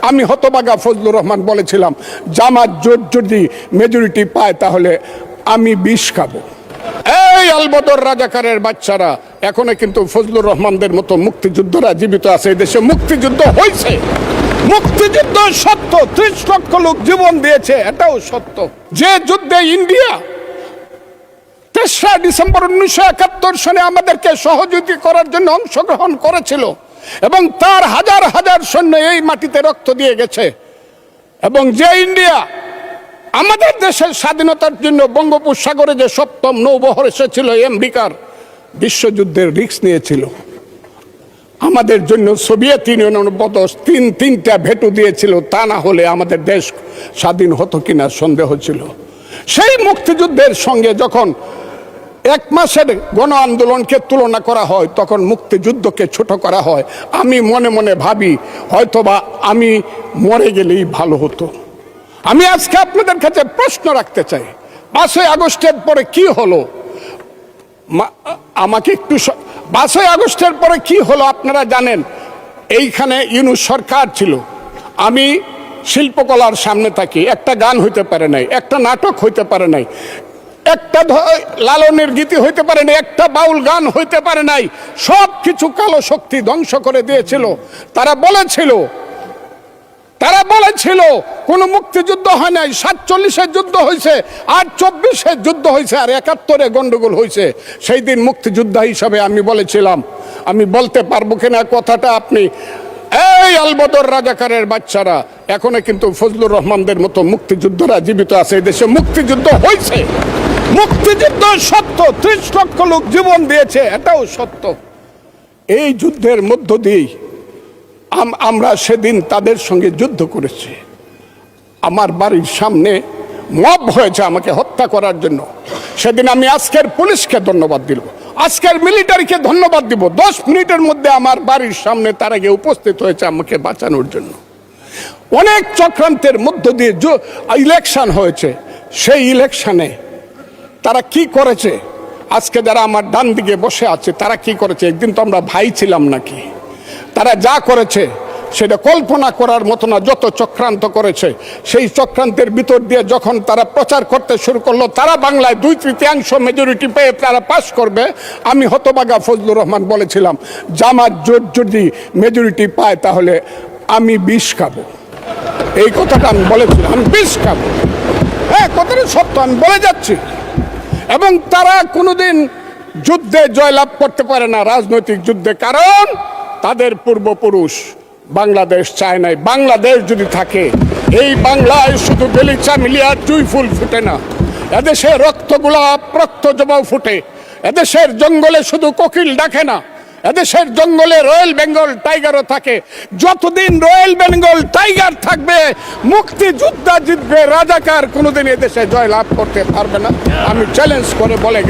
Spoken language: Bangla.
আমি হতভাগা ফজলুর রহমান বলেছিলাম জামাত জোট যদি মেজরিটি পায় তাহলে আমি বিষ খাবো। এই আলবদর রাজাকারের বাচ্চারা এখনো কিন্তু ফজলুর রহমানদের মতো মুক্তিযোদ্ধারা জীবিত আছে। এই দেশে মুক্তিযুদ্ধ হয়েছে, মুক্তিযুদ্ধ সত্য, 30 লক্ষ লোক জীবন দিয়েছে, এটাও সত্য। যে যুদ্ধে ইন্ডিয়া 3রা ডিসেম্বর 1971 সনে আমাদেরকে সহযোগিতা করার জন্য অংশগ্রহণ করেছিল এবং তার হাজার হাজার সৈন্য এই মাটিতে রক্ত দিয়ে গেছে, এবং যে ইন্ডিয়া আমাদের দেশের স্বাধীনতার জন্য বঙ্গোপসাগরে যে 7ম নৌবহর এসেছিল আমেরিকার, বিশ্বযুদ্ধের রিস্ক নিয়েছিল আমাদের জন্য, সোভিয়েত ইউনিয়ন বদস তিনটা ভেটো দিয়েছিল, তা না হলে আমাদের দেশ স্বাধীন হতো কিনা সন্দেহ ছিল। সেই মুক্তিযুদ্ধের সঙ্গে যখন 1 মাসের গণ আন্দোলনকে তুলনা করা হয় তখন মুক্তিযুদ্ধকে ছোট করা হয়। আমি মনে মনে ভাবি হয়তোবা আমি মরে গেলেই ভালো হতো। আমি আজকে আপনাদের কাছে প্রশ্ন রাখতে চাই, 5ই আগস্টের পরে কি হলো? আমাকে একটু 5ই আগস্টের পরে কি হলো আপনারা জানেন? এইখানে ইউনূস সরকার ছিল, আমি শিল্পকলার সামনে থাকি, একটা গান হইতে পারে নাই, একটা নাটক হইতে পারে নাই, একটা লালনের গীতি হইতে পারে নাই, একটা বাউল গান হইতে পারে নাই। সব কিছু কালো শক্তি ধ্বংস করে দিয়েছিল। তারা বলেছিল কোন মুক্তিযুদ্ধ হয় নাই, 47-এর যুদ্ধ হয়েছে, আর 24-এর যুদ্ধ হয়েছে, আর 71-এ গন্ডগোল হয়েছে। সেই দিন মুক্তিযোদ্ধা হিসাবে আমি বলেছিলাম, আমি বলতে পারবো কিনা কথাটা আপনি, এই আলবদর রাজাকারের বাচ্চারা এখনো কিন্তু ফজলুর রহমানদের মতো মুক্তিযোদ্ধারা জীবিত আছে। এই দেশে মুক্তিযুদ্ধ হয়েছে, মুক্তিযুদ্ধ সত্য, 30 লক্ষ লোক জীবন দিয়েছে, এটাও সত্য। এই যুদ্ধের মধ্য দিয়েই আমরা সেদিন তাদের সঙ্গে যুদ্ধ করেছি। আমার বাড়ির সামনে মব হয়েছে আমাকে হত্যা করার জন্য। সেদিন আমি আজকের পুলিশকে ধন্যবাদ দিব, আজকের মিলিটারিকে ধন্যবাদ দিব। 10 মিনিটের মধ্যে আমার বাড়ির সামনে তারা গিয়ে উপস্থিত হয়েছে আমাকে বাঁচানোর জন্য। অনেক চক্রান্তের মধ্য দিয়ে ইলেকশন হয়েছে, সেই ইলেকশনে তারা কি করেছে, আজকে যারা আমার ডান দিকে বসে আছে তারা কি করেছে? একদিন তো আমরা ভাই ছিলাম নাকি? তারা যা করেছে সেটা কল্পনা করার মতো না। যত চক্রান্ত করেছে, সেই চক্রান্তের ভিতর দিয়ে যখন তারা প্রচার করতে শুরু করলো তারা বাংলায় 2/3 মেজরিটি পেয়ে তারা পাশ করবে, আমি হতভাগা ফজলুর রহমান বলেছিলাম জামাত জোট যদি মেজরিটি পায় তাহলে আমি বিষ খাবো। এই কথাটা আমি বলেছিলাম, আমি বিষ খাবো। হ্যাঁ, কথাটা সত্য, আমি বলে যাচ্ছি। এবং তারা কোনোদিন যুদ্ধে জয়লাভ করতে পারে না, রাজনৈতিক যুদ্ধে, কারণ তাদের পূর্বপুরুষ বাংলাদেশ চায় নাই। বাংলাদেশ যদি থাকে, এই বাংলায় শুধু বেলিচা মিলিয়ার জুই ফুল ফুটে না, এদেশে রক্তগোলাপ রক্তজবাও ফুটে, এদেশের জঙ্গলে শুধু কোকিল ডাকে না, এদেশের জঙ্গলে রয়্যাল বেঙ্গল টাইগারও থাকে। যতদিন রয়্যাল বেঙ্গল টাইগার থাকবে মুক্তিযোদ্ধা জিতবে, রাজাকার কোনোদিন এদেশে জয় লাভ করতে পারবে না। আমি চ্যালেঞ্জ করে বলে